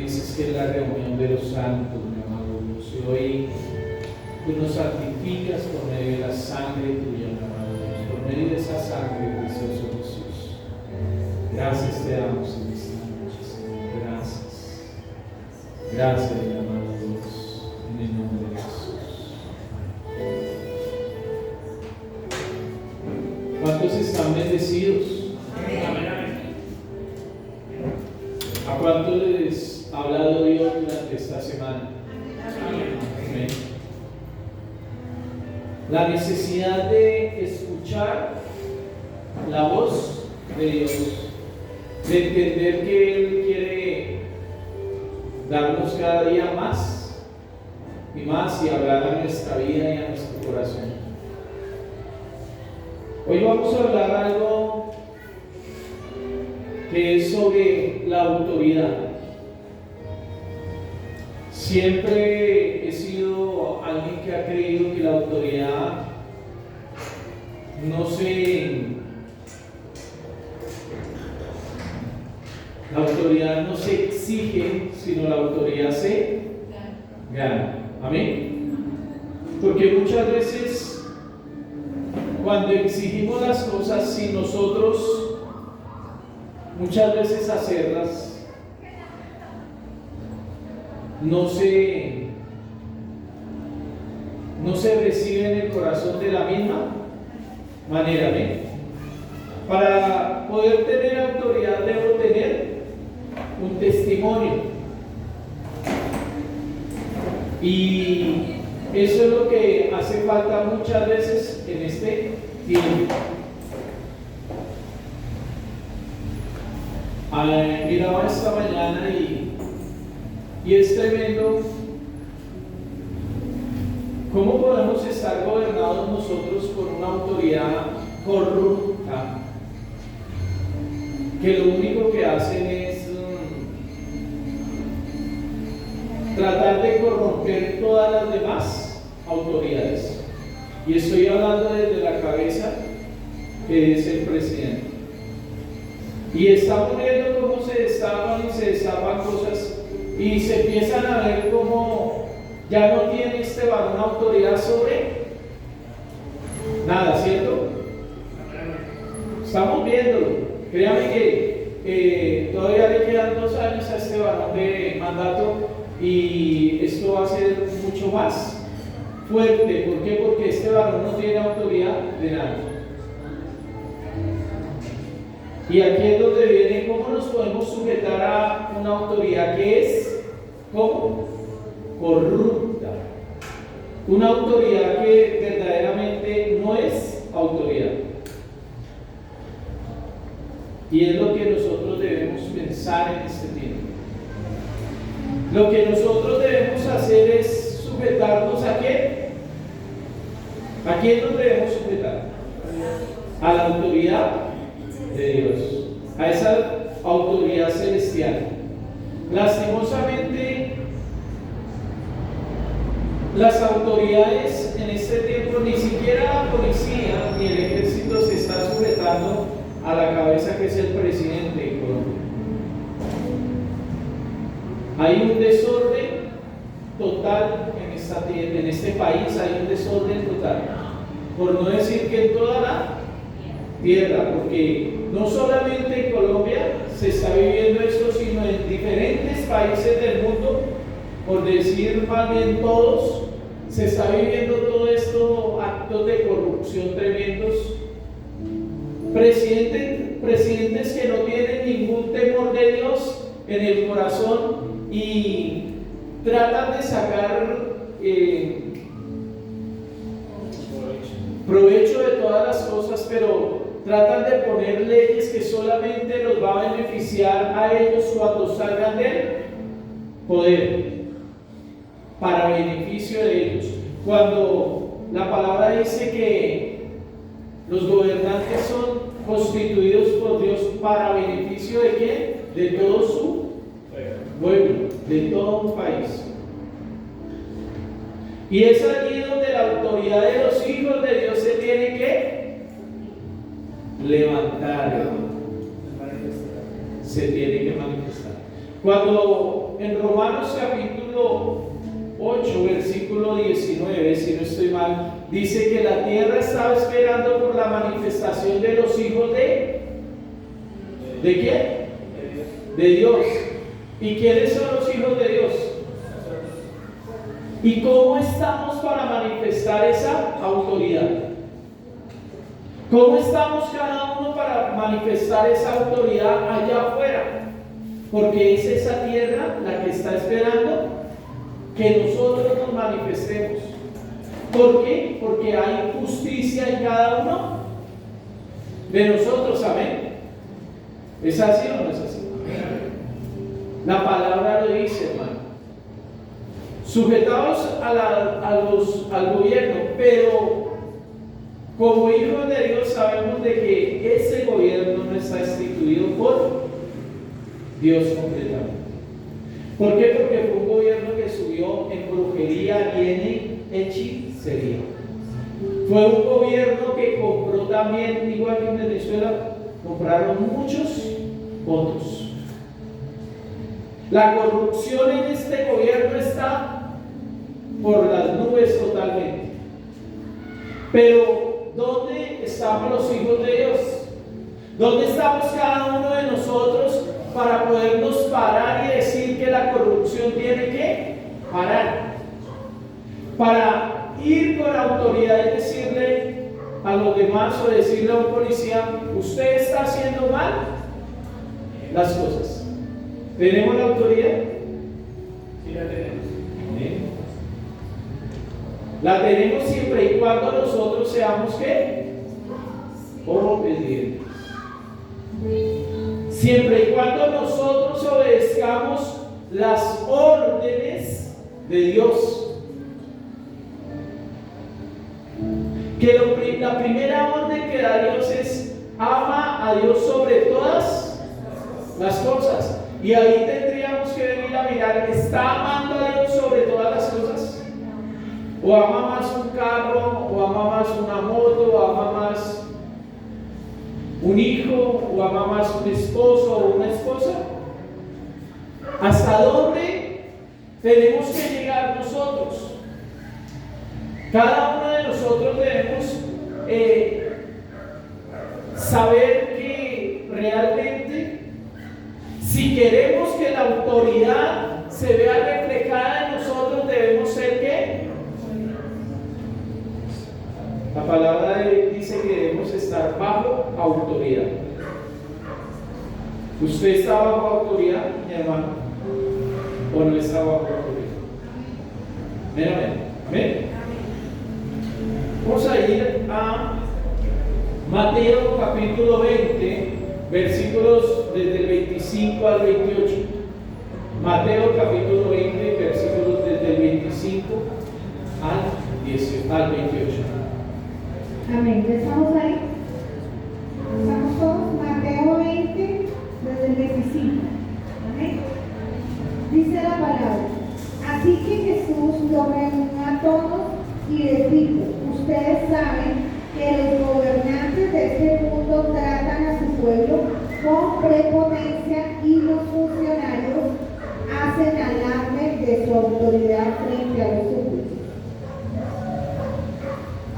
dices que es la reunión de los santos, mi amado Dios. Y hoy tú nos santificas por medio de la sangre tuya, mi amado Dios, por medio de esa sangre, precioso Jesús. Gracias te damos en esta noche, Señor. Gracias. Gracias, mi amado Dios, en el nombre de Jesús. ¿Cuántos están bendecidos? ¿A cuántos les ha hablado Dios durante esta semana? Amén. La necesidad de escuchar la voz de Dios, de entender que Él quiere darnos cada día más y más y hablar a nuestra vida y a nuestro corazón. Hoy vamos a hablar algo que es sobre la autoridad. Siempre he sido alguien que ha creído que la autoridad no se exige, sino la autoridad se gana. Amén. Porque muchas veces cuando exigimos las cosas sin nosotros muchas veces hacerlas, no se recibe en el corazón de la misma manera. ¿Bien? Para poder tener autoridad debo tener un testimonio, y eso es lo que hace falta muchas veces en este tiempo. Miraba esta mañana y es tremendo cómo podemos estar gobernados nosotros por una autoridad corrupta, que lo único que hacen es tratar de corromper todas las demás autoridades. Y estoy hablando desde la cabeza, que es el presidente. Y estamos viendo cómo se destapan y se destapan cosas, y se empiezan a ver cómo ya no tiene este varón autoridad sobre nada, ¿cierto? Estamos viéndolo. Créame que todavía le quedan 2 años a este varón de mandato, y esto va a ser mucho más fuerte. ¿Por qué? Porque este varón no tiene autoridad de nada. Y aquí es donde viene cómo nos podemos sujetar a una autoridad que es ¿cómo? Corrupta. Una autoridad que verdaderamente no es autoridad. Y es lo que nosotros debemos pensar en este tiempo. Lo que nosotros debemos hacer es sujetarnos ¿a quién? ¿A quién nos debemos sujetar? A la autoridad de Dios, a esa autoridad celestial. Lastimosamente, las autoridades en este tiempo, ni siquiera la policía ni el ejército se está sujetando a la cabeza, que es el presidente de Colombia. Hay un desorden total en este país, hay un desorden total, por no decir que en toda la tierra, porque no solamente en Colombia se está viviendo esto, sino en diferentes países del mundo, por decir más bien todos, se está viviendo todo esto, actos de corrupción tremendos, presidentes que no tienen ningún temor de Dios en el corazón y tratan de sacar provecho de todas las cosas, pero tratan de poner leyes que solamente los va a beneficiar a ellos cuando salgan del poder, para beneficio de ellos. Cuando la palabra dice que los gobernantes son constituidos por Dios para beneficio de ¿quién? De todo su pueblo, de todo un país. Y es allí donde la autoridad de los hijos de Dios se tiene que levantar, se tiene que manifestar. Cuando en Romanos capítulo 8, versículo 19, si no estoy mal, dice que la tierra estaba esperando por la manifestación de los hijos ¿de quién? De Dios. ¿Y quiénes son los hijos de Dios? ¿Y cómo estamos para manifestar esa autoridad? ¿Cómo estamos cada uno para manifestar esa autoridad allá afuera? Porque es esa tierra la que está esperando que nosotros nos manifestemos. ¿Por qué? Porque hay justicia en cada uno de nosotros, amén. ¿Es así o no es así? La palabra lo dice, hermano. Sujetados al gobierno, pero como hijos de Dios sabemos de que ese gobierno no está instituido por Dios completamente. ¿Por qué? Porque fue un gobierno que subió en brujería y en hechicería. Fue un gobierno que compró también, igual que en Venezuela, compraron muchos votos. La corrupción en este gobierno está por las nubes totalmente. Pero ¿dónde estamos los hijos de Dios? ¿Dónde estamos cada uno de nosotros para podernos parar y decir que la corrupción tiene que parar? Para ir con autoridad y decirle a los demás o decirle a un policía, usted está haciendo mal las cosas. ¿Tenemos la autoridad? Sí, la tenemos. ¿Sí? La tenemos siempre y cuando nosotros seamos ¿qué? Obedientes. Siempre y cuando nosotros obedezcamos las órdenes de Dios. Que la primera orden que da Dios es ama a Dios sobre todas las cosas. Y ahí tendríamos que venir a mirar, ¿está amando a Dios sobre todas las cosas? ¿O ama más un carro? ¿O ama más una moto? ¿O ama más un hijo? ¿O ama más un esposo o una esposa? ¿Hasta dónde tenemos que llegar nosotros? Cada uno de nosotros debemos saber que realmente, si queremos que la autoridad se vea reflejada en nosotros, debemos ser ¿qué? La palabra dice que debemos estar bajo autoridad. ¿Usted está bajo autoridad, mi hermano? ¿O no está bajo autoridad? Amén. Amén. Vamos a ir a Mateo capítulo 20, versículos desde el 25 al 28. Mateo capítulo 20, versículos desde el 25 al 28. Amén. ¿Ya estamos ahí? Estamos todos. Mateo 20, desde el 25. Amén. Dice la palabra. Así que Jesús los reunió a todos y les dijo: ustedes saben que los gobernantes de este mundo tratan a su pueblo con prepotencia y los funcionarios hacen alarde de su autoridad frente a los súbditos.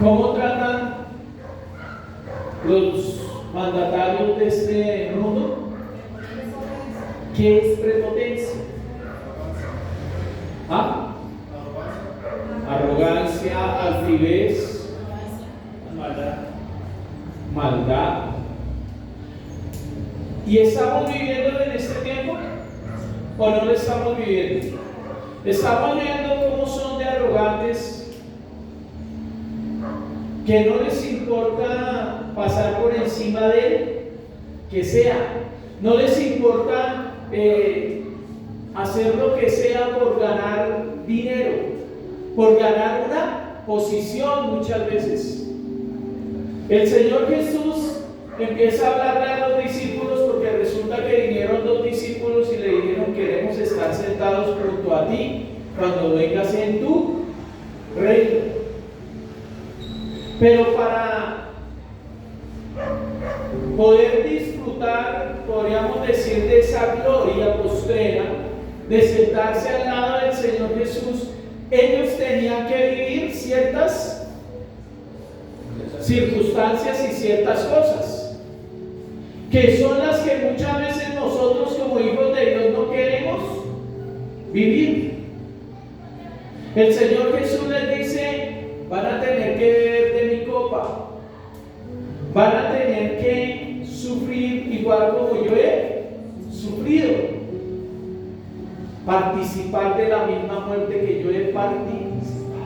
¿Cómo tratan los mandatarios de este mundo? ¿Qué es prepotencia? ¿Ah? Arrogancia, altivez, maldad. ¿Y estamos viviendo en este tiempo? ¿O no lo estamos viviendo? Estamos viendo cómo son de arrogantes, que no les importa pasar por encima de él, que sea. No les importa hacer lo que sea por ganar dinero, por ganar una posición muchas veces. El Señor Jesús empieza a hablarle a los discípulos porque resulta que vinieron dos discípulos y le dijeron: queremos estar sentados junto a ti cuando vengas en tu reino. Pero para poder disfrutar, podríamos decir, de esa gloria postrera, de sentarse al lado del Señor Jesús, ellos tenían que vivir ciertas circunstancias y ciertas cosas, que son las que muchas veces nosotros como hijos de Dios no queremos vivir. El Señor Jesús les dice: van a tener que beber de mi copa, van a tener que sufrir igual como yo he sufrido, participar de la misma muerte que yo he participado.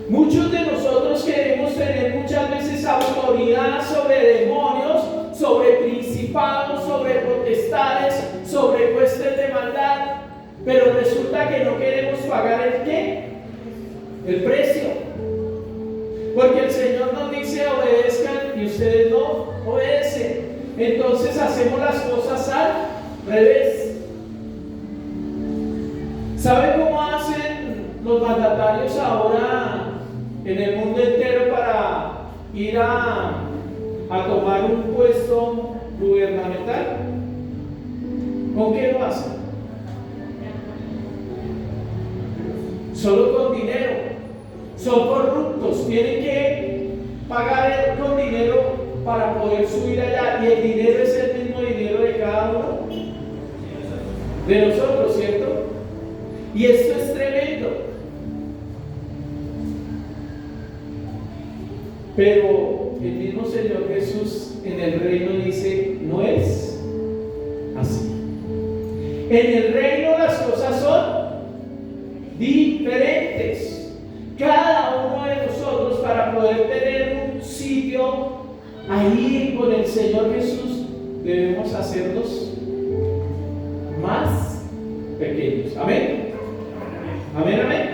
Muchos de nosotros queremos tener muchas veces autoridad sobre demonios, sobre principados, sobre potestades, sobre huestes de maldad, pero resulta que no queremos pagar ¿el qué? El precio. Porque el Señor nos dice: obedezcan, y ustedes no obedecen. Entonces hacemos las cosas al revés. ¿Sabe cómo hacen los mandatarios ahora en el mundo entero para ir a tomar un puesto gubernamental? ¿Con qué lo hacen? Solo con dinero. Son corruptos, tienen que pagar con dinero para poder subir allá, y el dinero es el mismo dinero de cada uno de nosotros, ¿cierto? Y esto es tremendo. Pero el mismo Señor Jesús en el reino dice: no es así. En el reino las cosas son diferentes. Cada uno de nosotros, para poder tener un sitio ahí con el Señor Jesús, debemos hacernos más pequeños. Amén. Amén, amén.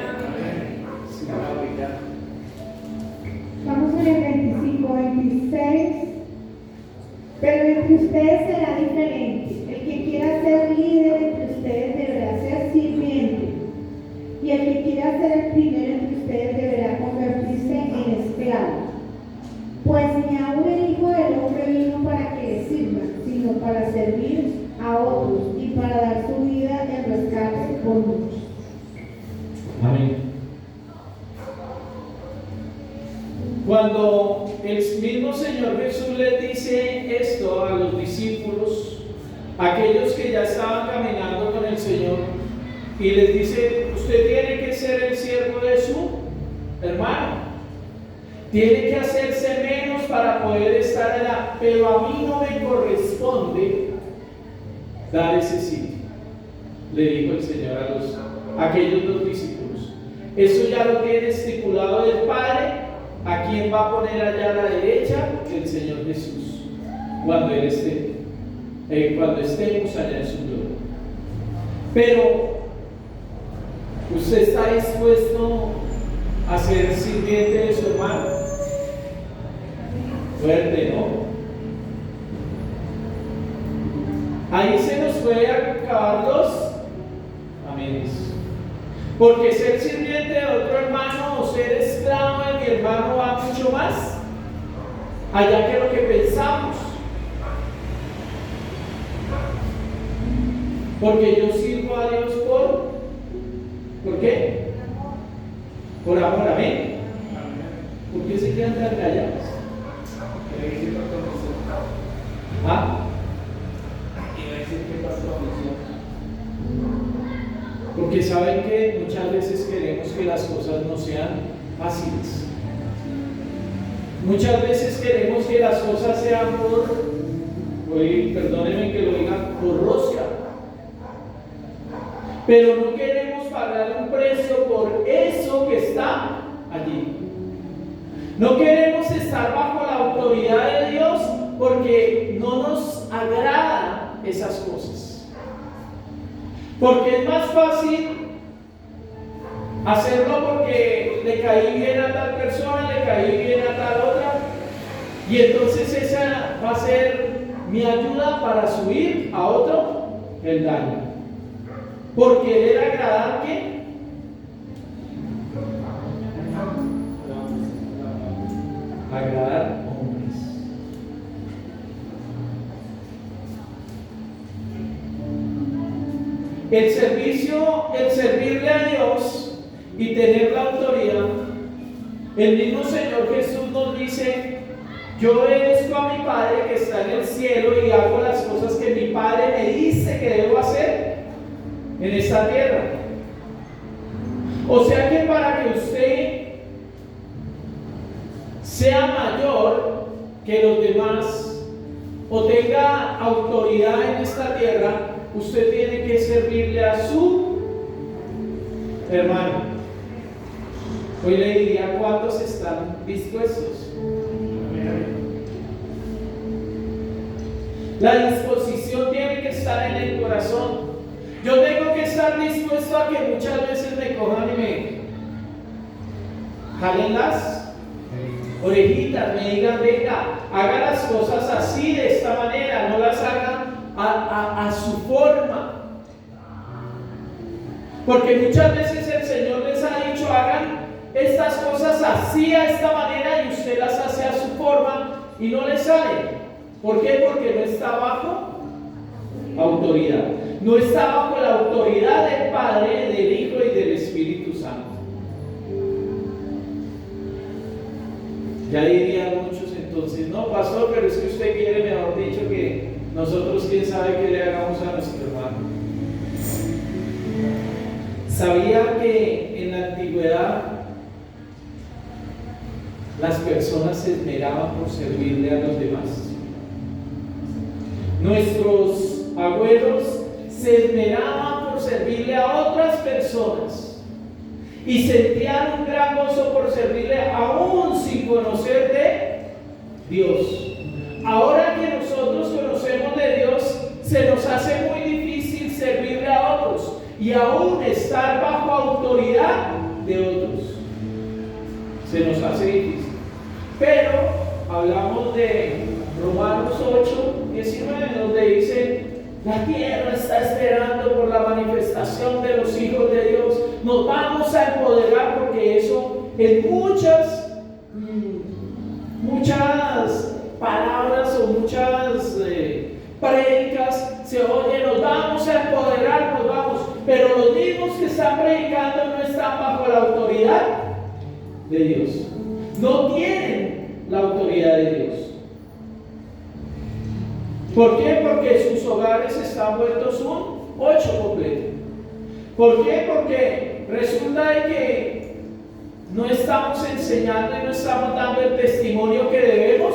Vamos a leer 25, 26. Pero entre ustedes será diferente. El que quiera ser líder entre ustedes deberá ser sirviente. Y el que quiera ser el primero entre ustedes deberá convertirse en esclavo. Pues ni aun el Hijo del Hombre vino para que le sirvan, sino para servir a otros y para dar su vida en rescate por muchos. Amén. Cuando el mismo Señor Jesús les dice esto a los discípulos, aquellos que ya estaban caminando con el Señor, y les dice: usted tiene que ser el siervo de su hermano, tiene que hacerse menos para poder estar allá, pero a mí no me corresponde dar ese sitio, le dijo el Señor a aquellos dos discípulos. Eso ya lo tiene estipulado el Padre, a quién va a poner allá a la derecha del Señor Jesús cuando Él esté, cuando estemos allá en su gloria. Pero ¿usted está dispuesto a ser sirviente de su hermano? Fuerte, ¿no? Ahí se nos puede acabar los amenes. Porque ser sirviente de otro hermano o ser esclavo de mi hermano va mucho más allá que lo que pensamos. Porque yo sirvo a Dios ¿por qué? Por amor, amén. ¿Por qué se quedan tan callados? ¿Ah? Porque saben que muchas veces queremos que las cosas no sean fáciles. Muchas veces queremos que las cosas sean perdónenme que lo diga, por rosca. Pero no queremos pagar un precio por eso que está allí. No queremos estar bajo la autoridad de Dios porque no nos agrada esas cosas. Porque es más fácil hacerlo porque le caí bien a tal persona, le caí bien a tal otra, y entonces esa va a ser mi ayuda para subir a otro el daño. Por querer agradar, ¿qué? Agradar hombres. el servirle a Dios y tener la autoridad, el mismo Señor Jesús nos dice: yo obedezco a mi Padre que está en el cielo y hago las cosas que mi Padre me dice que debo hacer en esta tierra. O sea que para que usted sea mayor que los demás o tenga autoridad en esta tierra, usted tiene que servirle a su hermano. Hoy le diría: ¿cuántos están dispuestos? La disposición tiene que estar en el corazón. Yo tengo que estar dispuesto a que muchas veces me cojan y me jalen las orejitas, me digan: venga, haga las cosas así, de esta manera, no las hagan a su forma. Porque muchas veces el Señor les ha dicho: hagan estas cosas así, a esta manera, y usted las hace a su forma y no le sale. ¿Por qué? Porque no está bajo autoridad. No está bajo la autoridad del Padre, del Hijo y del Espíritu Santo. Ya dirían muchos entonces: no, pastor, pero es que usted quiere, mejor dicho, que nosotros quién sabe qué le hagamos a nuestro hermano. ¿Sabía que en la antigüedad las personas se esmeraban por servirle a los demás? Nuestros abuelos se esmeraban por servirle a otras personas y sentían un gran gozo por servirle aún sin conocer de Dios. Ahora que nosotros conocemos de Dios, se nos hace muy difícil servirle a otros y aún estar bajo autoridad de otros. Se nos hace difícil. Pero hablamos de Romanos 8:19, donde dice: la tierra está esperando por la manifestación de los hijos de Dios. Nos vamos a empoderar, porque eso en muchas palabras o muchas prédicas se oye: nos vamos a empoderar, nos vamos. Pero los mismos que están predicando no están bajo la autoridad de Dios. No tienen la autoridad de Dios. ¿Por qué? Porque sus hogares están vueltos un 8 completo. ¿Por qué? Porque resulta de que no estamos enseñando y no estamos dando el testimonio que debemos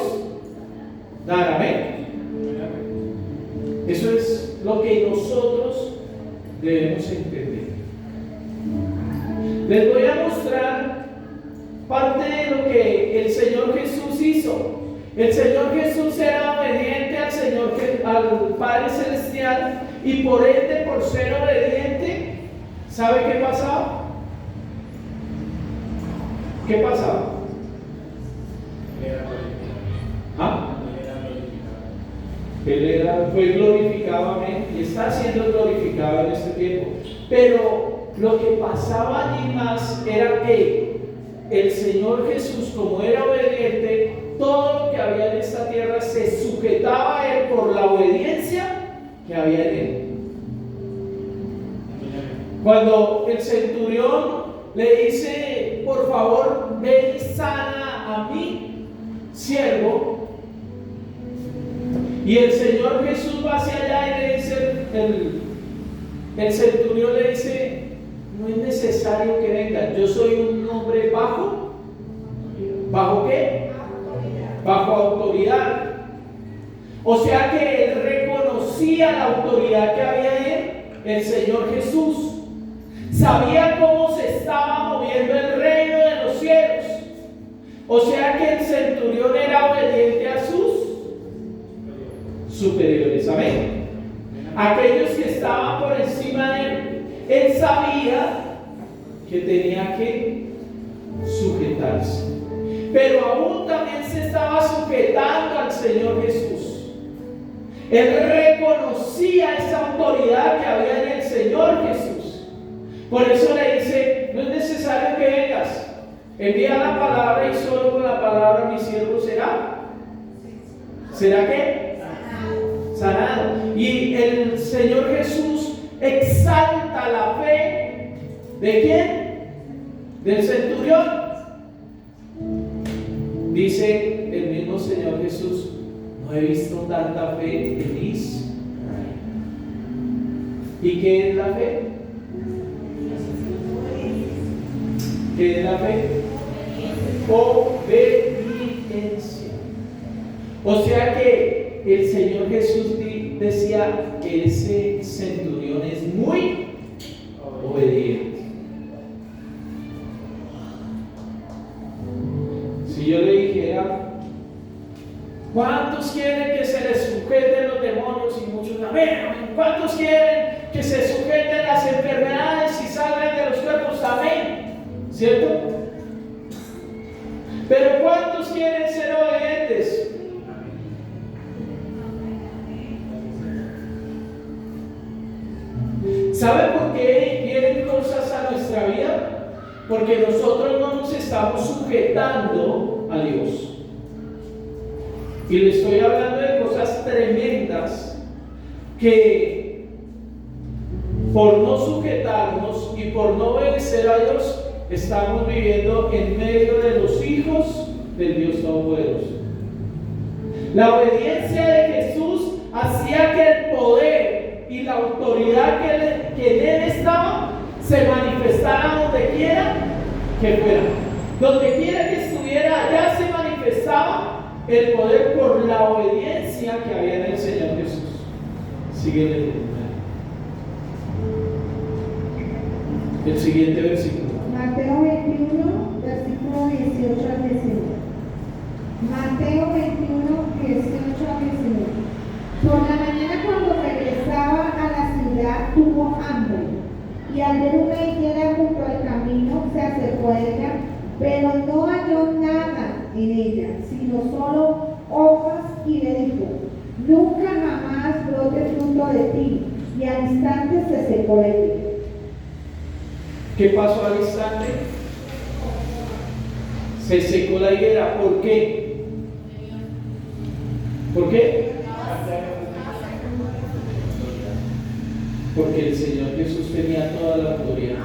dar. Amén. Eso es lo que nosotros debemos entender. Les voy a mostrar parte de lo que el Señor Jesús hizo. El Señor Jesús era obediente al Padre Celestial, y por ende, por ser obediente, ¿sabe qué pasaba? ¿Qué pasaba? ¿Ah? Él fue glorificado, amén, y está siendo glorificado en este tiempo. Pero lo que pasaba allí más era que el Señor Jesús, como era obediente, todo lo que había en esta tierra se sujetaba a Él por la obediencia que había en Él. Cuando el centurión le dice: por favor, ven y sana a mi siervo, y el Señor Jesús va hacia allá y le dice, el centurión le dice: no es necesario que venga, yo soy un hombre bajo. ¿Bajo qué? Bajo autoridad. O sea que él reconocía la autoridad que había en el Señor Jesús. Sabía cómo se estaba moviendo el reino de los cielos. O sea que el centurión era obediente a sus superiores. Amén. Aquellos que estaban por encima de él. Él sabía que tenía que sujetarse. Pero aún también se estaba sujetando al Señor Jesús. Él reconocía esa autoridad que había en el Señor Jesús. Por eso le dice: no es necesario que vengas, envía la palabra, y solo con la palabra mi siervo ¿será qué? Sanado. Y el Señor Jesús exalta la fe ¿de quién? Del centurión. Dice el mismo Señor Jesús: no he visto tanta fe en Israel. ¿Y qué es la fe? ¿Qué es la fe? Obediencia. O sea que el Señor Jesús decía que ese centurión es muy obediente. Si yo le dijera: ¿cuántos quieren que se les sujeten los demonios? Y muchos: amén. ¿Cuántos quieren que se sujeten las enfermedades y salgan de los cuerpos? Amén. ¿Cierto? Pero ¿cuántos quieren ser obedientes? ¿Sabe por qué vienen cosas a nuestra vida? Porque nosotros no nos estamos sujetando a Dios. Y le estoy hablando de cosas tremendas que por no sujetarnos y por no obedecer a Dios estamos viviendo en medio de los hijos del Dios Todopoderoso. La obediencia de Jesús hacía que el poder y la autoridad que en él estaba se manifestara donde quiera que fuera. Donde quiera que estuviera, allá se manifestaba el poder por la obediencia que había en el Señor Jesús. Síguele. El siguiente versículo. Mateo 21, versículo 18 al 19. Mateo 21, 18 al 19. Por la mañana, cuando regresaba a la ciudad, tuvo hambre, y al ver una higuera junto al camino, se acercó a ella, pero no halló nada en ella, sino solo hojas, y le dijo: nunca jamás brote fruto de ti. Y al instante se secó la higuera. ¿Qué pasó al instante? Se secó la higuera. ¿Por qué? ¿Por qué? Porque el Señor Jesús tenía toda la autoridad.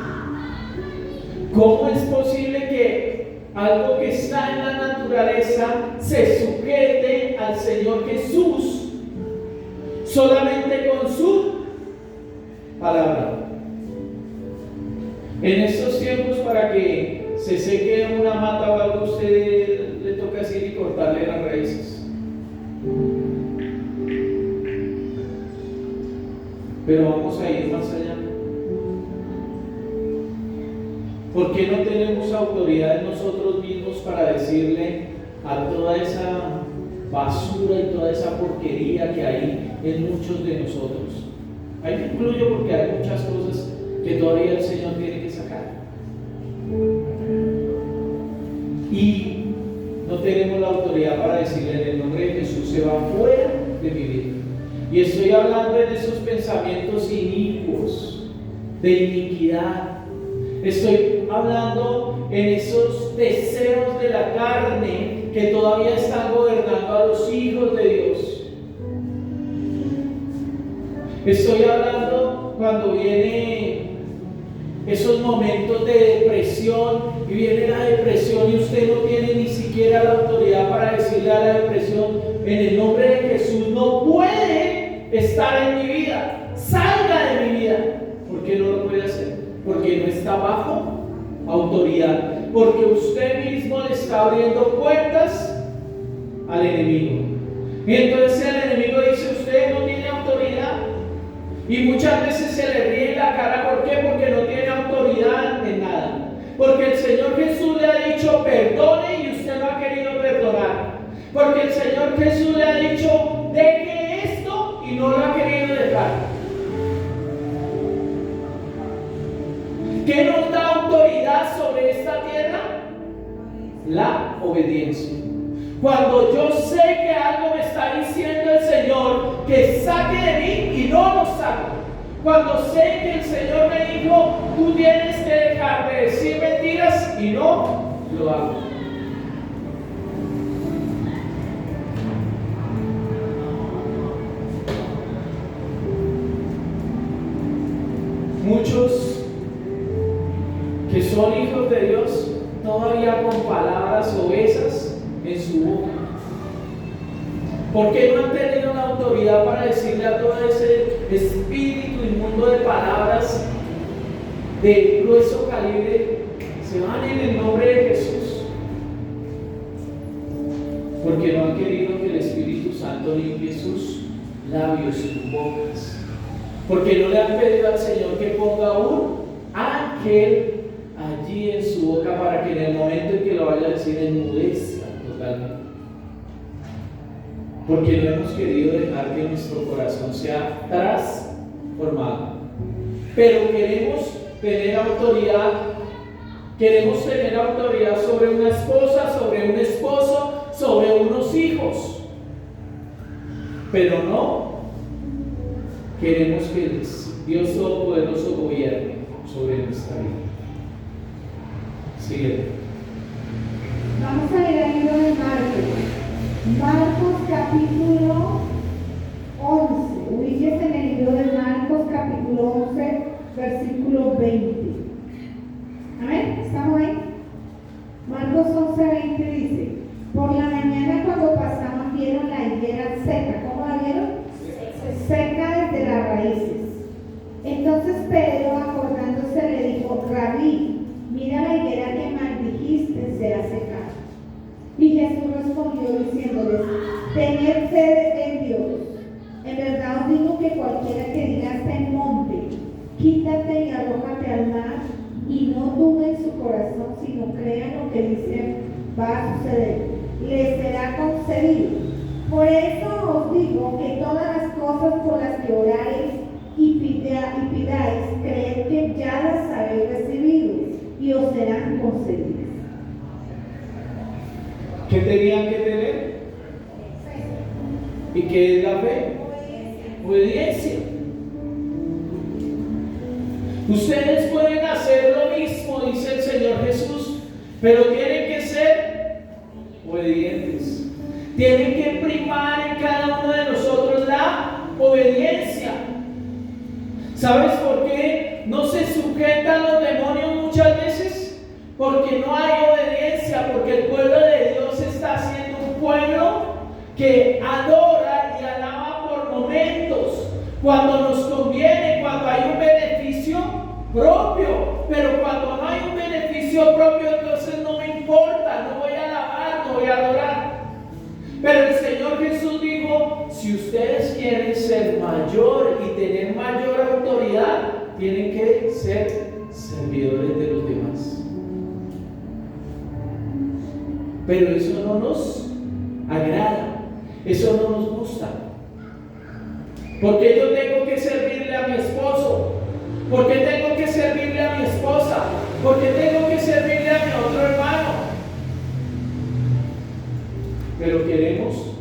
¿Cómo es posible que algo que está en la naturaleza se sujete al Señor Jesús solamente con su palabra? En estos tiempos, para que se seque una mata o algo, usted le toca así y cortarle las raíces. Pero vamos a ir más allá. ¿Por qué no tenemos autoridad en nosotros mismos para decirle a toda esa basura y toda esa porquería que hay en muchos de nosotros? Ahí me incluyo porque hay muchas cosas que todavía el Señor tiene que sacar. Y no tenemos la autoridad para decirle: en el nombre de Jesús, se va fuera de mi vida. Y estoy hablando de esos pensamientos inicuos, de iniquidad. Estoy hablando en esos deseos de la carne que todavía están gobernando a los hijos de Dios. Estoy hablando cuando viene esos momentos de depresión, y viene la depresión y usted no tiene ni siquiera la autoridad para decirle a la depresión: en el nombre de Jesús, no puede estar en mi vida, salga de mi vida. ¿Por qué no lo puede hacer? Porque no está bajo autoridad, porque usted mismo le está abriendo puertas al enemigo. Y entonces el enemigo dice: usted no tiene autoridad. Y muchas veces se le ríe en la cara. ¿Por qué? Porque no tiene autoridad en nada. Porque el Señor Jesús le ha dicho: perdone, y usted no ha querido perdonar. Porque el Señor Jesús le ha dicho: deje esto, y no lo ha querido dejar. ¿Qué nos da autoridad sobre esta tierra? La obediencia. Cuando yo sé que algo me está diciendo el Señor que saque de mí, y no lo saco. Cuando sé que el Señor me dijo: tú tienes que dejar de decir mentiras, y no lo hago. Muchos que son hijos de Dios todavía con palabras obesas en su boca. ¿Por qué no han tenido la autoridad para decirle a todo ese espíritu inmundo de palabras de grueso calibre, se van en el nombre de Jesús? Porque no han querido que el Espíritu Santo limpie sus labios, sus bocas. Porque no le han pedido al Señor que ponga un ángel allí en su boca para que en el momento en que lo vaya a decir enmudezca totalmente. Porque no hemos querido dejar que nuestro corazón sea transformado. Pero queremos tener autoridad sobre una esposa, sobre un esposo, sobre unos hijos. Pero no queremos que el Dios Todopoderoso gobierne sobre nuestra vida. Sigue. Vamos a ir al libro de Marcos capítulo 11. Ubíquese en el libro de Marcos capítulo 11, versículo 20. Amén, ¿estamos ahí? Marcos 11, 20 dice: por la mañana cuando pasaban vieron la higuera seca. ¿Cómo la vieron? Seca desde las raíces. Entonces Pedro, acordándose, le dijo: Rabí, mira la higuera que maldijiste se ha secado. Y Jesús respondió diciéndoles: tened fe en Dios. En verdad os digo que cualquiera que diga a este monte, quítate y arrójate al mar, y no dude en su corazón, sino crea en lo que dice va a suceder, le será concedido. Por eso os digo que todas las cosas por las que oraréis y pidáis, creed que ya las habéis recibido y os serán concedidas. ¿Qué tenían que tener? ¿Y qué es la fe? Obediencia. Ustedes pueden hacer lo mismo, dice el Señor Jesús, pero tienen que ser obedientes. Tienen que primar en cada uno de nosotros la obediencia. ¿Sabes por qué no se sujetan los demonios muchas veces? Porque no hay obediencia, porque el pueblo de Dios está siendo un pueblo que adora y alaba por momentos, cuando nos conviene, cuando hay un beneficio propio. Pero cuando no hay un beneficio propio, entonces no me importa, no voy a alabar, no voy a adorar. Pero el Señor Jesús dijo: si ustedes quieren ser mayor y tener mayor autoridad, tienen que ser servidores de los demás. Pero eso no nos agrada, eso no nos gusta. Porque yo tengo que servirle a mi esposo, porque tengo que servirle a mi esposa, porque tengo que servirle a mi otro hermano. Pero queremos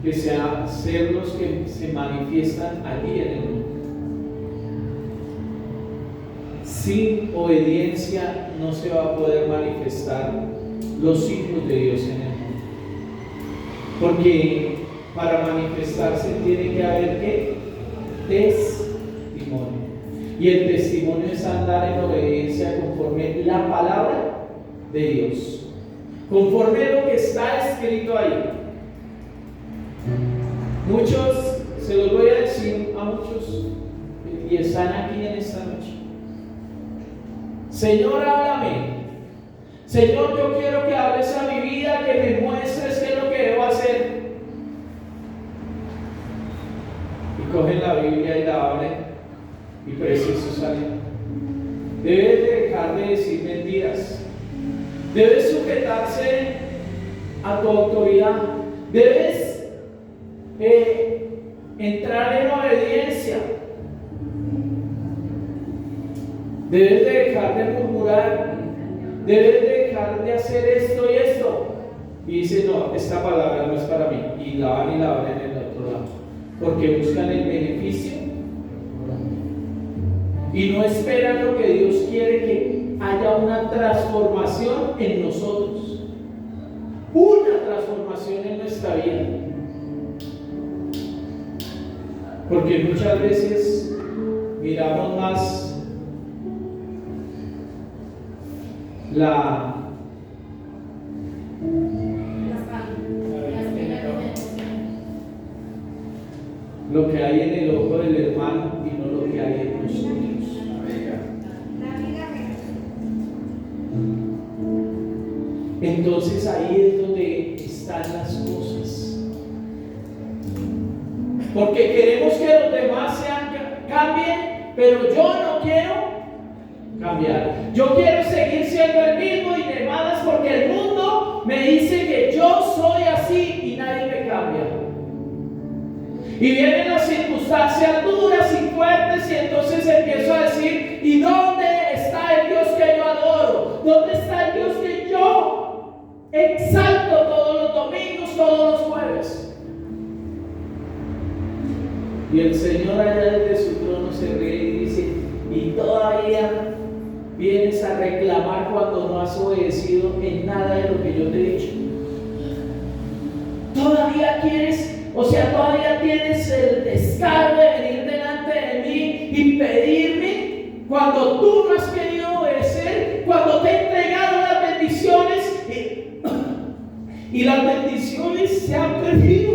que sean ser los que se manifiestan allí en el mundo. Sin obediencia no se va a poder manifestar los hijos de Dios en el mundo. Porque para manifestarse tiene que haber ¿qué? Testimonio. Y el testimonio es andar en obediencia conforme la palabra de Dios, conforme a lo que está escrito ahí. Muchos, se los voy a decir a muchos, y están aquí en esta noche: Señor, háblame. Señor, yo quiero que hables a mi vida, que me muestres qué es lo que debo hacer. Y cogen la Biblia y la abren, y preciso salen. Debes dejar de decir mentiras. Debes sujetarse a tu autoridad. Debes entrar en obediencia. Debes de dejar de murmurar. Debes de dejar de hacer esto y esto. Y dice: no, esta palabra no es para mí. Y la van en el otro lado, porque buscan el beneficio y no esperan lo que Dios quiere, que haya una transformación en nosotros, una transformación en nuestra vida. Porque muchas veces miramos más la lo que hay en el ojo del hermano y no lo que hay en nosotros. Entonces ahí es donde están las cosas. Porque queremos que los demás cambien, pero yo no quiero cambiar. Yo quiero seguir siendo el mismo y de malas porque el mundo me dice que yo soy así y nadie me cambia. Y vienen las circunstancias duras y fuertes y entonces empiezo a decir, ¿y dónde está el Dios que yo adoro? ¿Dónde está el Dios que yo exalto todos los domingos, todos los jueves? Y el Señor allá desde su trono se ríe y dice, ¿y todavía vienes a reclamar cuando no has obedecido en nada de lo que yo te he dicho? ¿Todavía quieres? O sea, todavía tienes el descaro de venir delante de mí y pedirme cuando tú no has querido obedecer, cuando te he entregado las bendiciones y las bendiciones se han perdido.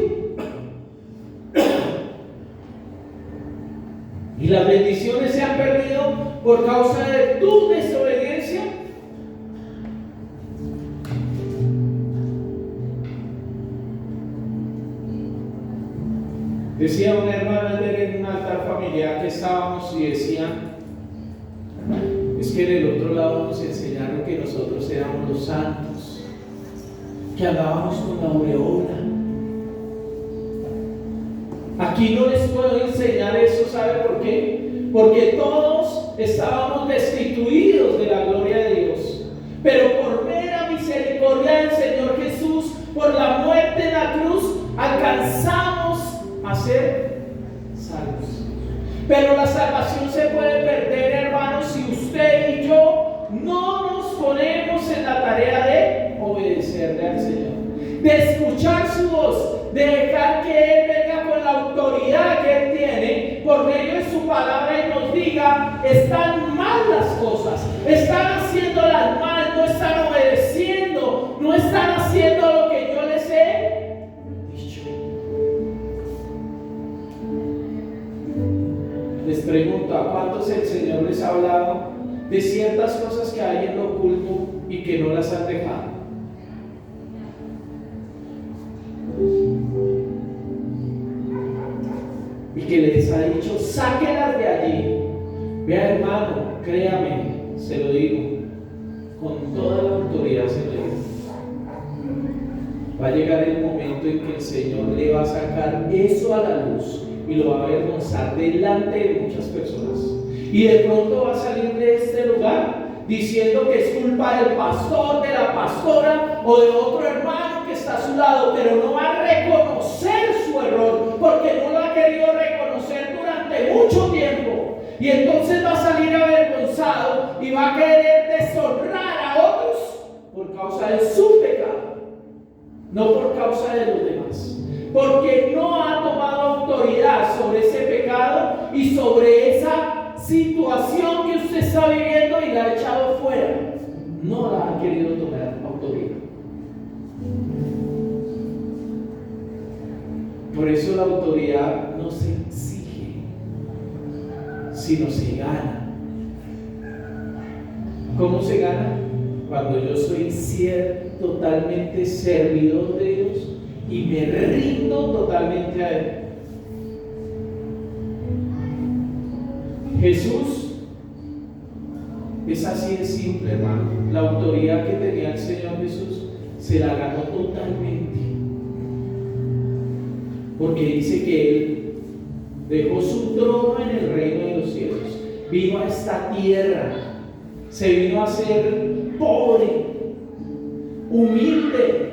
Y las bendiciones se han perdido por causa de tu desobediencia. Decía una hermana en un altar familiar que estábamos y decían, es que en el otro lado nos enseñaron que nosotros éramos los santos, que andábamos con la aureola. Aquí no les puedo enseñar eso, ¿sabe por qué? Porque todos estábamos destituidos de la gloria de Dios, pero por mera misericordia del Señor Jesús, por la muerte en la cruz, alcanzamos a ser salvos. Pero la salvación se puede perder, hermanos, si usted y yo no nos ponemos en la tarea de obedecerle al Señor, de escuchar su voz, de dejar que Él venga con la autoridad que Él tiene por medio de su palabra y nos diga, están mal las cosas, están haciéndolas mal, no están obedeciendo, no están haciendo lo que yo les he dicho. Les pregunto, ¿a cuántos el Señor les ha hablado de ciertas cosas que hay en lo oculto y que no las han dejado? Y que les ha dicho, sáquelas de allí. Vea, hermano, créame, se lo digo, con toda la autoridad se lo digo. Va a llegar el momento en que el Señor le va a sacar eso a la luz y lo va a avergonzar delante de muchas personas. Y de pronto va a salir de este lugar diciendo que es culpa del pastor, de la pastora o de otro hermano que está a su lado, pero no va a reconocer su error porque no lo ha querido reconocer durante mucho tiempo. Y entonces va a salir avergonzado y va a querer deshonrar a otros por causa de su pecado, no por causa de los demás, porque no ha tomado autoridad sobre ese pecado y sobre esa situación que usted está viviendo y la ha echado fuera. No la ha querido tomar autoridad. Por eso la autoridad no se exige, sino se gana. ¿Cómo se gana? Cuando yo soy totalmente servidor de Dios y me rindo totalmente a Él. Jesús es así de simple, hermano. La autoridad que tenía el Señor Jesús se la ganó totalmente, porque dice que Él dejó su trono en el reino de los cielos, vino a esta tierra, se vino a ser pobre, humilde,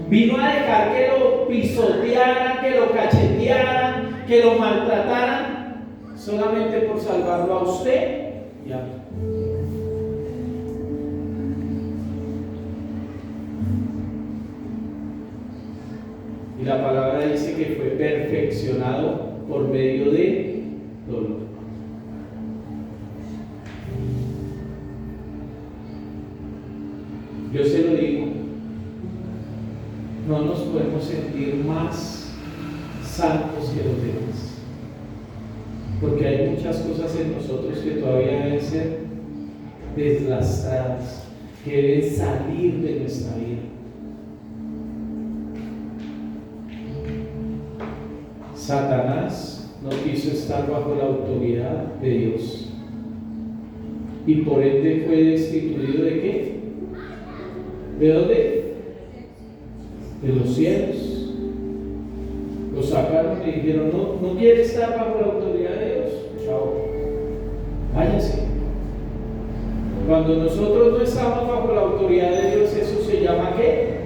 vino a dejar que lo pisotearan, que lo cachetearan, que lo maltrataran, solamente por salvarlo a usted y a mí. Y la palabra dice que fue perfeccionado por medio de dolor. sentir más santos que los demás. Porque hay muchas cosas en nosotros que todavía deben ser deslastradas, que deben salir de nuestra vida. Satanás no quiso estar bajo la autoridad de Dios y por ende fue destituido ¿de qué? ¿De dónde? De los cielos. Lo sacaron y dijeron: no quiere estar bajo la autoridad de Dios, chao, váyase. Cuando nosotros no estamos bajo la autoridad de Dios, eso se llama ¿qué?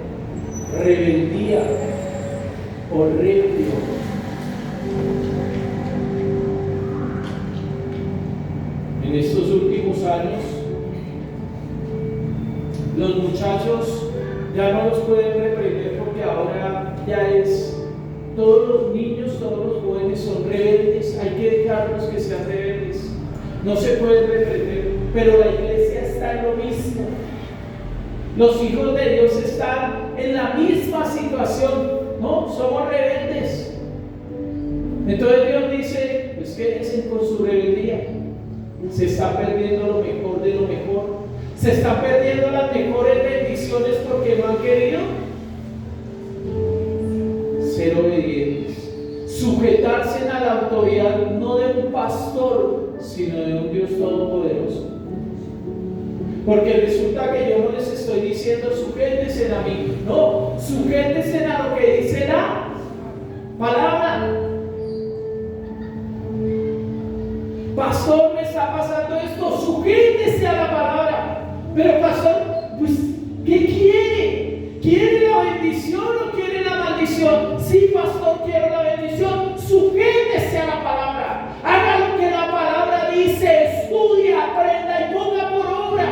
Rebeldía o rebelión. En estos últimos años, los muchachos ya no los pueden reprender porque ahora ya es, todos los niños, todos los jóvenes son rebeldes, hay que dejarlos que sean rebeldes, no se pueden reprender, pero la iglesia está en lo mismo. Los hijos de Dios están en la misma situación, ¿no? Somos rebeldes. Entonces Dios dice: pues quédense con su rebeldía. Se está perdiendo lo mejor de lo mejor. Se están perdiendo las mejores bendiciones porque no han querido ser obedientes, sujetarse a la autoridad no de un pastor, sino de un Dios todopoderoso. Porque resulta que yo no les estoy diciendo sujétense a mí, no, sujétense a lo que dice la palabra. Pastor, me está pasando esto, sujétese a la palabra. Pero pastor, pues, ¿qué quiere? ¿Quiere la bendición o quiere la maldición? Sí, pastor, quiero la bendición. Sujétese a la palabra. Haga lo que la palabra dice, estudie, aprenda y ponga por obra.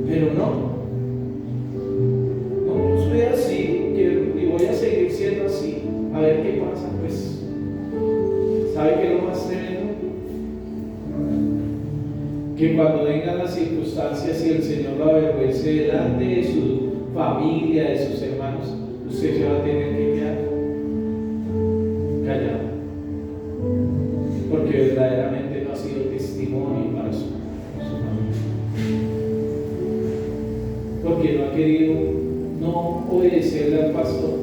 Pero no soy así y voy a seguir siendo así, a ver qué pasa. Pues, ¿sabe qué es lo más tremendo? Que cuando vengan las circunstancias y el Señor lo avergüence delante de su familia, de sus hermanos, usted se va a tener que quedar callado, porque verdaderamente no ha sido testimonio para su familia, porque no ha querido no obedecerle al pastor,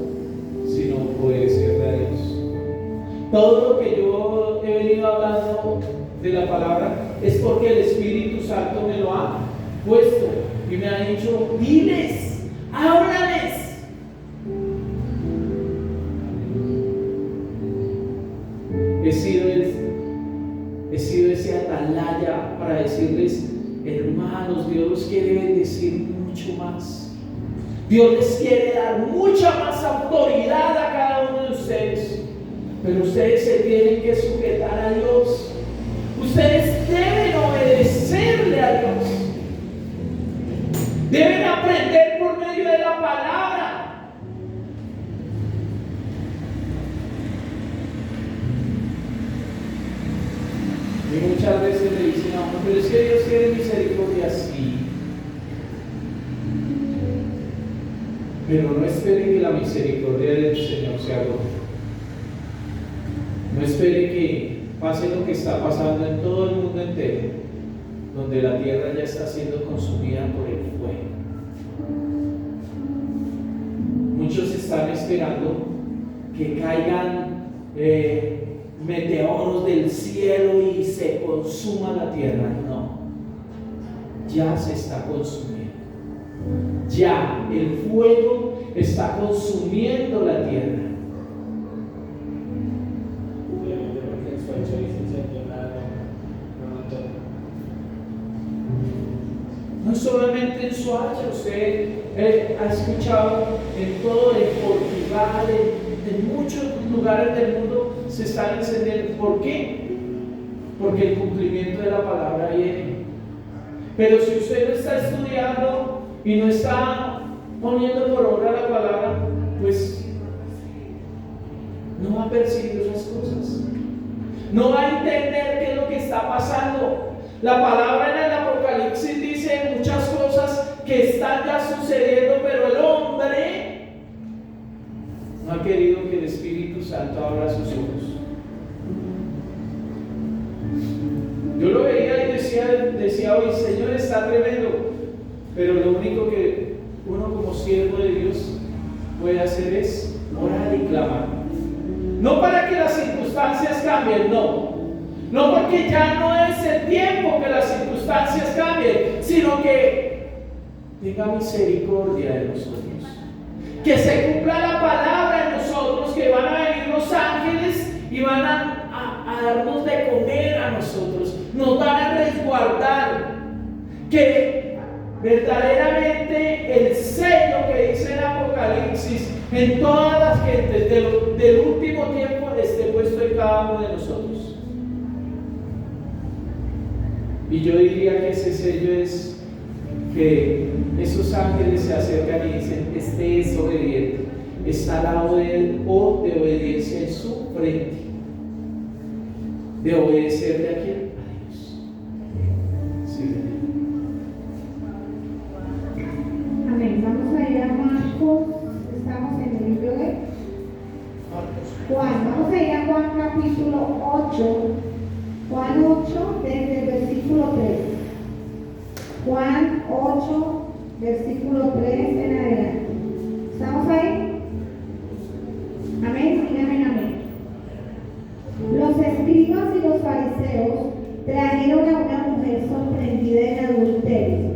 sino obedecerle a Dios. Todo lo que yo he venido hablando de la palabra es porque el Espíritu Santo me lo ha puesto y me ha dicho: diles, háblales. He sido ese atalaya para decirles: hermanos, Dios los quiere bendecir mucho más. Dios les quiere dar mucha más autoridad a cada uno de ustedes, pero ustedes se tienen que sujetar a Dios. Ustedes deben obedecerle a Dios. Deben aprender por medio de la palabra. Y muchas veces le dicen a uno: pero es que Dios quiere misericordia. Sí, pero no espere que la misericordia del Señor se agote. No espere que pase lo que está pasando en todo el mundo entero, donde la tierra ya está siendo consumida por el fuego. Muchos están esperando que caigan meteoros del cielo y se consuma la tierra. No, ya se está consumiendo. Ya el fuego está consumiendo la tierra. No solamente en Soacha, usted ha escuchado en todo, en Portugal, en muchos lugares del mundo se están encendiendo. ¿Por qué? Porque el cumplimiento de la palabra viene. Pero si usted no está estudiando y no está poniendo por obra la palabra, pues no va a percibir esas cosas. no va a entender qué es lo que está pasando. La palabra en el Apocalipsis dice muchas cosas que están ya sucediendo, pero el hombre no ha querido que el Espíritu Santo abra sus ojos. Yo lo veía y decía hoy, Señor, está tremendo, pero lo único que uno como siervo de Dios puede hacer es orar y clamar. No para que las circunstancias cambien, no porque ya no es el tiempo que las circunstancias cambien, sino que tenga misericordia de nosotros, que se cumpla la palabra en nosotros, que van a venir los ángeles y van a darnos de comer a nosotros, nos van a resguardar, que verdaderamente el sello que dice el Apocalipsis en todas las gentes del último tiempo esté puesto en cada uno de nosotros. Y yo diría que ese sello es que esos ángeles se acercan y dicen: este es obediente, está al lado de él, o de obediencia en su frente, de obedecerle a quién, a Dios. Sí. Amén. Vamos a ir a Marcos. Estamos en el libro de Juan. Vamos a ir a Juan capítulo 8. Juan 8 desde el versículo 3. Juan 8 versículo 3 en adelante. ¿Estamos ahí? Amén. Amén, amén. Los escribas y los fariseos trajeron a una mujer sorprendida en adulterio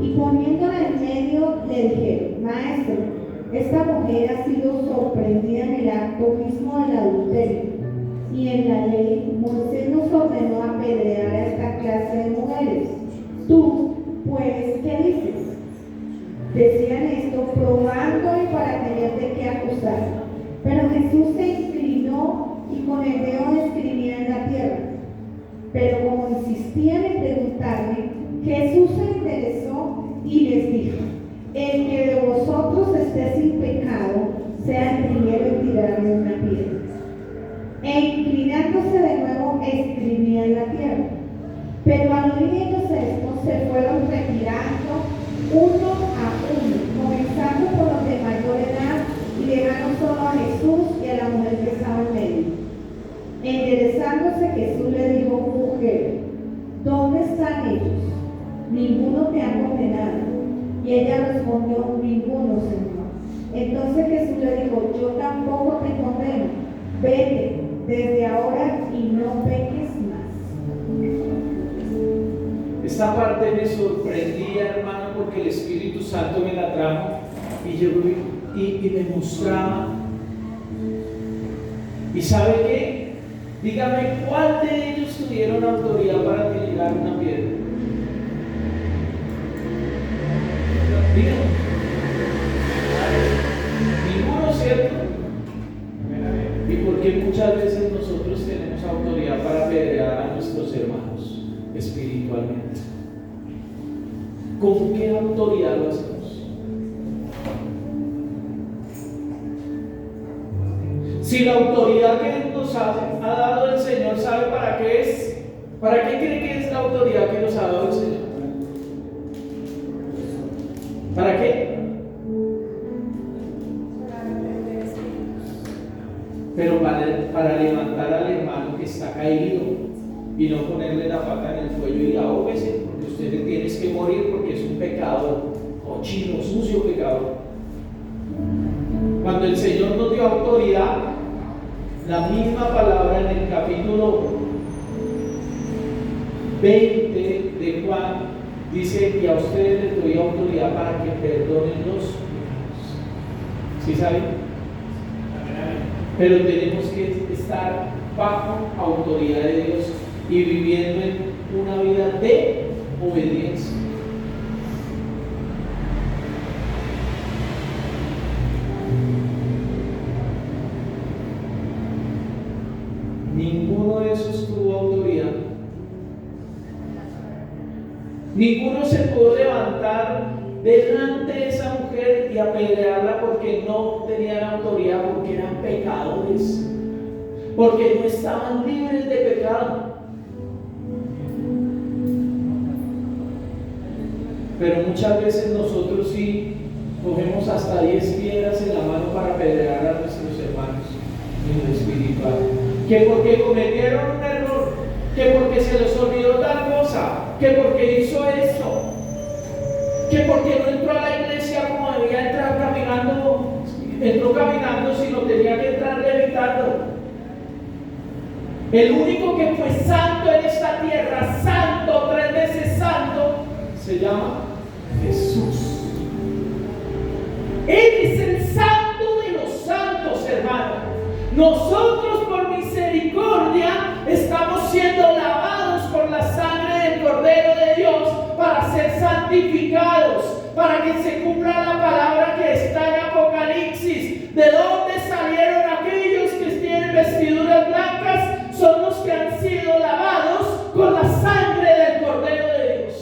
y poniéndola en medio le dijeron: Maestro, esta mujer ha sido sorprendida en el acto mismo del adulterio, y en la ley Moisés nos ordenó apedrear a esta clase de mujeres. Tú, pues, ¿qué dices? Decían esto probándole para tener de qué acusar. Pero Jesús se inclinó y con el dedo escribía en la tierra. Pero como insistían en preguntarle, Jesús se enderezó y les dijo: el que de vosotros esté sin pecado, sea el primero en tirarle una piedra. E inclinándose de nuevo, escribía en la tierra. Pero al oír ellos esto, se fueron retirando uno a uno, comenzando por los de mayor edad, y dejaron solo a Jesús y a la mujer que estaba en medio. Enderezándose, Jesús le dijo: mujer, ¿dónde están ellos? Ninguno te ha condenado. Y ella respondió: ninguno, Señor. Entonces Jesús le dijo: yo tampoco te condeno. Vete desde ahora y no peques más. Esta parte me sorprendía, hermano, porque el Espíritu Santo me la trajo y yo y me mostraba. ¿Y sabe qué? Dígame, ¿cuál de ellos tuvieron autoridad para tirar una piedra? Dígame. Ninguno, ¿cierto? ¿Y por qué muchas veces nosotros tenemos autoridad para apedrear a nuestros hermanos espiritualmente? ¿Con qué autoridad lo hacemos? Si la autoridad que nos ha dado el Señor, ¿sabe para qué es? ¿Para qué cree que es la autoridad que nos ha dado el Señor? ¿Para qué? Pero para levantar al hermano que está caído y no ponerle la pata en el cuello y ahógese, porque usted le tiene que morir porque es un pecador, cochino, sucio pecador. Cuando el Señor nos dio autoridad, la misma palabra en el capítulo 20 de Juan dice: y a ustedes les doy autoridad para que perdonen los pecados. ¿Sí saben? Pero tenemos que estar bajo autoridad de Dios y viviendo en una vida de obediencia. Ninguno de esos tuvo autoridad. Ninguno se pudo levantar delante de esa mujer y apedrearla porque no tenían autoridad, porque eran pecadores. porque no estaban libres de pecado. Pero muchas veces nosotros sí cogemos hasta 10 piedras en la mano para apedrear a nuestros hermanos en lo espiritual. Que porque cometieron un error, que porque se les olvidó tal cosa, que porque hizo esto, que porque no entró a la iglesia como debía entrar caminando, entró caminando sino tenía que entrar levitando. El único que fue santo en esta tierra, santo, 3 veces santo, se llama Jesús. Él es el santo de los santos, hermano. Nosotros por misericordia estamos siendo lavados por la sangre del Cordero de Dios para ser santificados, para que se cumpla la palabra que está en Apocalipsis. ¿De dónde salieron aquellos que tienen vestiduras blancas? Son los que han sido lavados con la sangre del Cordero de Dios.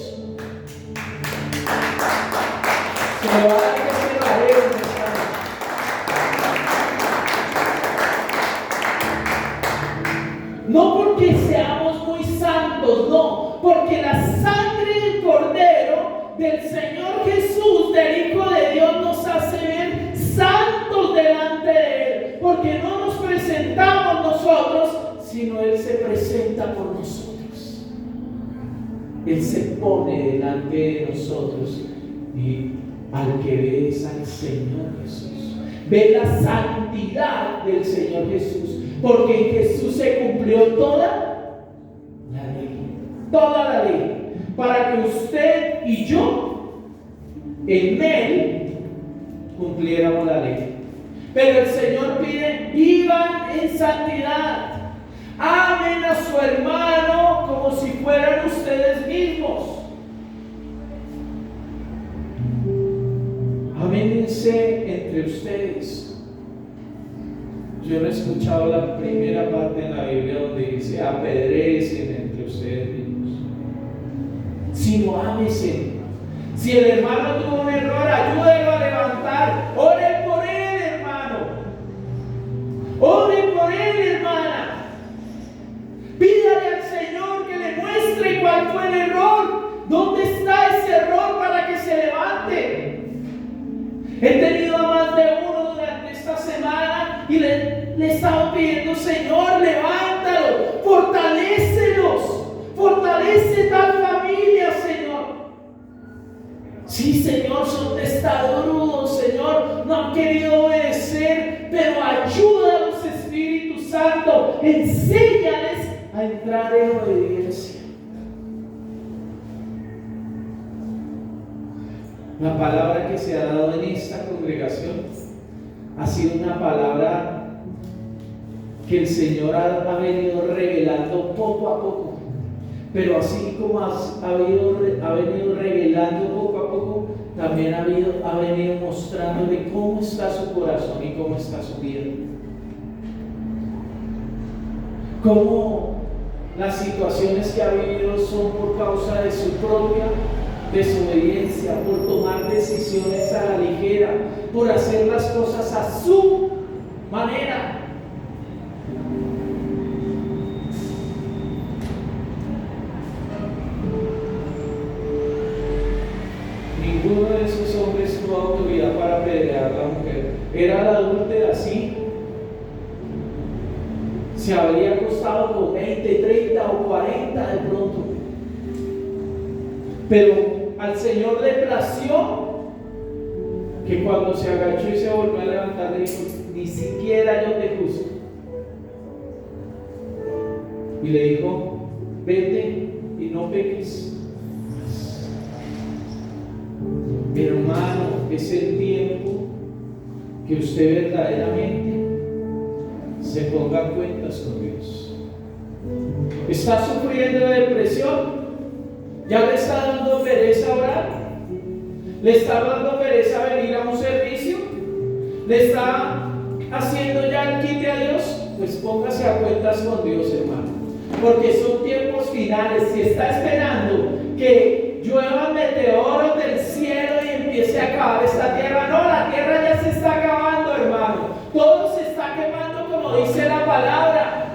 Se le va a dar ese laveo, no porque seamos muy santos, no, porque la sangre del Cordero, del Señor Jesús, del Hijo de Dios, nos hace ver santos delante de Él, porque no nos presentamos nosotros, sino Él se presenta por nosotros. Él se pone delante de nosotros y al que ve es al Señor Jesús. Ve la santidad del Señor Jesús, porque en Jesús se cumplió toda la ley, para que usted y yo en Él cumpliéramos la ley. Pero el Señor pide: vivan en santidad, amen a su hermano como si fueran ustedes mismos. Aménense entre ustedes. Yo no he escuchado la primera parte en la Biblia donde dice apedréense entre ustedes mismos, sino ámense. Si el hermano tuvo un error, ayúdenlo a levantar. Oren por él, hermano. Oren por él, hermana. Pídale al Señor que le muestre cuál fue el error. ¿Dónde está ese error para que se levante? He tenido a más de uno durante esta semana y le he estado pidiendo: Señor, levántalo, fortalécelos, fortalece tal familia, Señor. Sí, Señor, son testarudos, Señor, no han querido obedecer, pero ayúdalos, Espíritu Santo, enséñales a entrar en obediencia. La palabra que se ha dado en esta congregación ha sido una palabra que el Señor ha venido revelando poco a poco. Pero así como ha venido revelando poco a poco, también ha venido mostrándole cómo está su corazón y cómo está su vida. Cómo las situaciones que ha vivido son por causa de su propia desobediencia, por tomar decisiones a la ligera, por hacer las cosas a su manera. Ninguno de esos hombres tuvo autoridad para apedrear a la mujer. Era la adúltera, sí. Se habría acostado con 20, 30 o 40 de pronto. Pero al Señor le plació que cuando se agachó y se volvió a levantar, le dijo: ni siquiera yo te juzgo. Y le dijo: vete y no peques. Hermano, es el tiempo que usted verdaderamente se ponga a cuentas con Dios. ¿Está sufriendo de depresión? ¿Ya le está dando pereza orar? ¿Le está dando pereza venir a un servicio? ¿Le está haciendo ya el quite a Dios? Pues póngase a cuentas con Dios, hermano, porque son tiempos finales. Si está esperando que lluevan meteoros del cielo y empiece a acabar esta tierra, no, la tierra ya se está acabando, hermano. Todo se está quemando, como dice la palabra.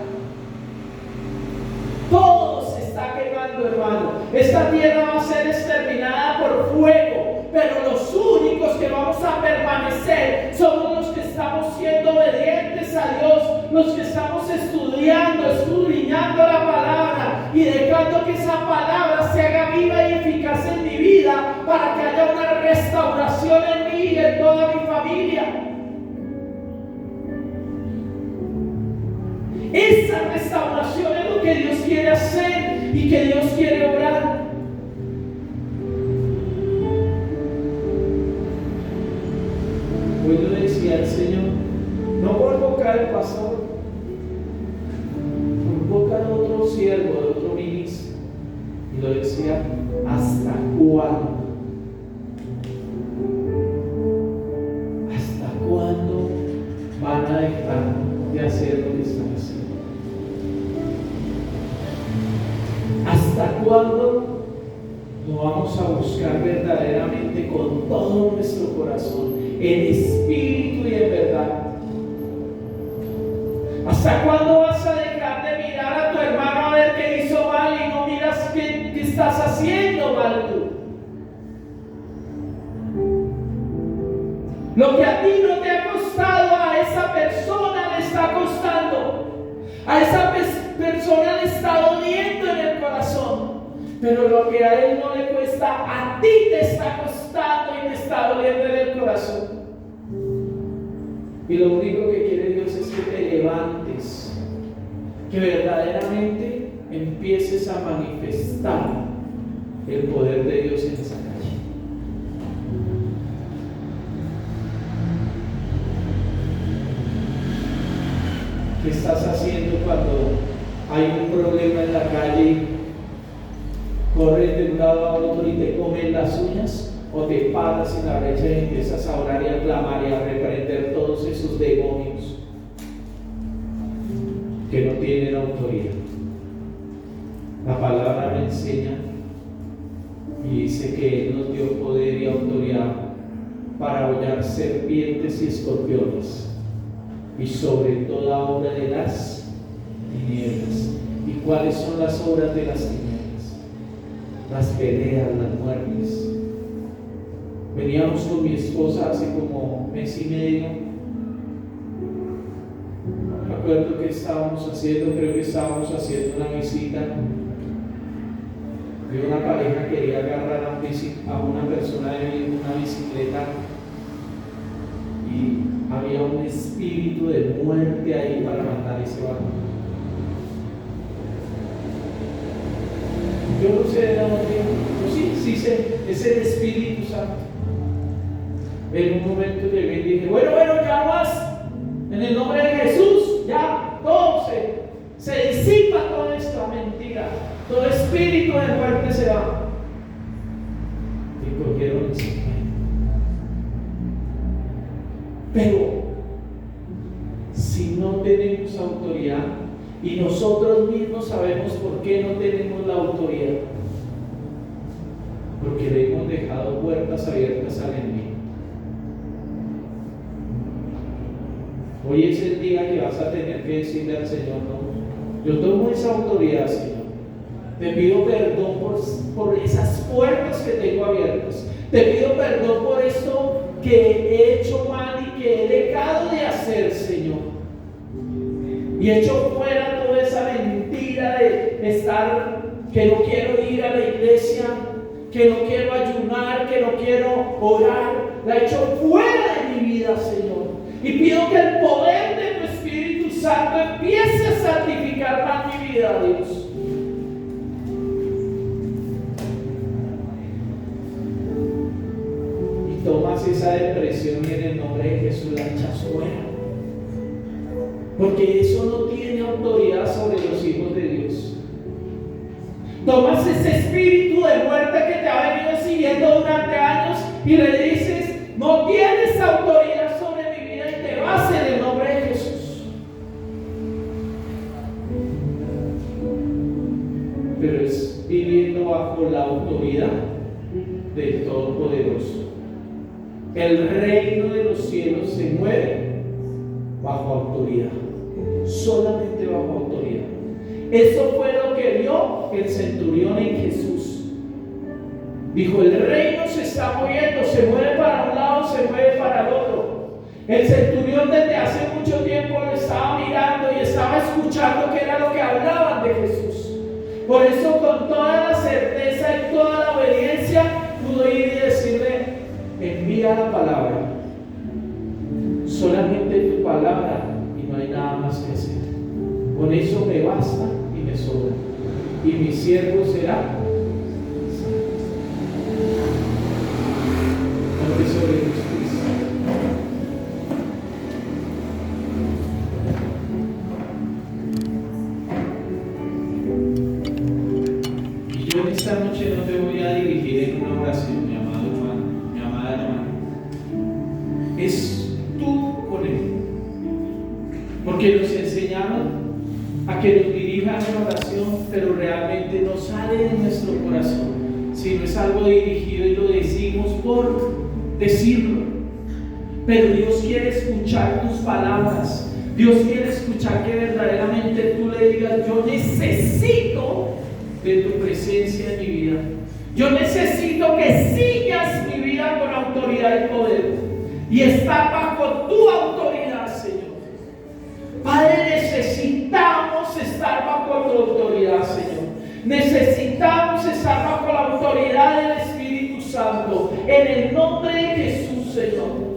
Esta tierra va a ser exterminada por fuego, pero los únicos que vamos a permanecer somos los que estamos siendo obedientes a Dios, los que estamos estudiando, escudriñando la palabra y dejando que esa palabra se haga viva y eficaz en mi vida para que haya una restauración en mí y en toda mi familia. Esa restauración es lo que Dios quiere hacer y que Dios quiere obrar. Hoy lo decía el Señor, no por boca del pastor, por boca de otro siervo, de otro ministro. Y lo decía, ¿hasta cuándo? ¿Hasta cuándo van a dejar de hacer lo que están haciendo? ¿Hasta cuándo no vamos a buscar verdaderamente con todo nuestro corazón, en espíritu y en verdad? ¿Hasta cuándo vas a dejar de mirar a tu hermano a ver qué hizo mal y no miras qué estás haciendo mal tú? Lo que a ti no te ha costado, a esa persona le está costando. A esa persona le está doliendo en el corazón. Pero lo que a él no le cuesta, a ti te está costando y te está doliendo en el corazón. Y lo único que quiere Dios es que te levantes, que verdaderamente empieces a manifestar el poder de Dios en esa calle. ¿Qué estás haciendo cuando hay un problema en la calle? ¿Corres de un lado a otro y te comen las uñas? ¿O te paras en la brecha y empiezas a orar y a clamar y a reprender todos esos demonios que no tienen autoridad? La palabra me enseña y dice que Él nos dio poder y autoridad para hollar serpientes y escorpiones y sobre toda obra de las tinieblas. ¿Y cuáles son las obras de las tinieblas? Las peleas, las muertes. Veníamos con mi esposa hace como mes y medio. No me acuerdo qué estábamos haciendo, creo que estábamos haciendo una visita. Y una pareja quería agarrar a una persona de una bicicleta y había un espíritu de muerte ahí para matar ese varón. Yo no sé de dónde, sí sé, es el Espíritu Santo. En un momento llegué y dije, bueno, ya más, en el nombre de Jesús, ya, todo se disipa toda esta mentira, todo espíritu de muerte se va. Y cogieron el Señor. Pero, si no tenemos autoridad, y nosotros mismos sabemos por qué no tenemos la autoridad, porque le hemos dejado puertas abiertas al enemigo. Hoy es el día que vas a tener que decirle al Señor, no, yo tomo esa autoridad, Señor. Te pido perdón por esas puertas que tengo abiertas. Te pido perdón por esto que he hecho mal y que he dejado de hacer, Señor. Y he hecho fuera toda esa mentira de estar, que no quiero ir a la iglesia, que no quiero ayunar, que no quiero orar. La he hecho fuera de mi vida, Señor. Y pido que el poder de tu Espíritu Santo empiece a santificar más mi vida, Dios. Y tomas esa depresión y en el nombre de Jesús la echas fuera. Porque eso no tiene autoridad sobre los hijos de Dios. Tomas ese espíritu de muerte que te ha venido siguiendo durante años y le dices, no tienes autoridad sobre mi vida, y te vas en el nombre de Jesús. Pero es viviendo bajo la autoridad del Todopoderoso. El reino de los cielos se mueve bajo autoridad, solamente bajo autoridad. Eso fue lo que vio el centurión en Jesús. Dijo, el reino se está moviendo, se mueve para un lado, se mueve para el otro. El centurión desde hace mucho tiempo lo estaba mirando y estaba escuchando qué era lo que hablaban de Jesús. Por eso con toda la certeza y toda la obediencia pudo ir y decirle, envía la palabra, solamente tu palabra y no hay nada más que hacer. Con eso me basta y me sobra, y mi siervo será nombre sobre justicia. Y yo en esta noche no te voy a dirigir en una oración, mi amado hermano, mi amada hermana. Es tú con él, porque nos enseñaron a que nos dirijan en oración, pero realmente no sale de nuestro corazón, sino es algo dirigido y lo decimos por decirlo. Pero Dios quiere escuchar tus palabras. Dios quiere escuchar que verdaderamente tú le digas, yo necesito de tu presencia en mi vida. Yo necesito que sigas mi vida con autoridad y poder, y estar bajo tu autoridad, Señor. Padre, necesitamos estar bajo tu autoridad, Señor. Necesitamos estar bajo la autoridad del Espíritu Santo, en el nombre de Jesús, Señor.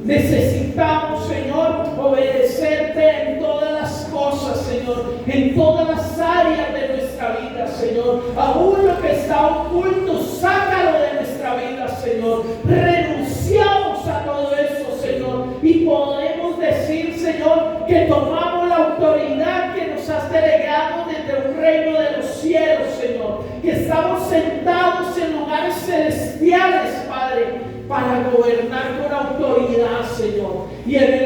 Necesitamos, Señor, obedecerte en todas las cosas, Señor, en todas las áreas de nuestra vida, Señor. Aún lo que está oculto, sácalo de nuestra vida, Señor. Renunciamos a todo eso, Señor, y podemos decir, Señor, que tomamos la autoridad que nos has delegado desde un reino de los cielos, Señor, que estamos sentados en lugares celestiales, Padre, para gobernar con autoridad, Señor. Y en el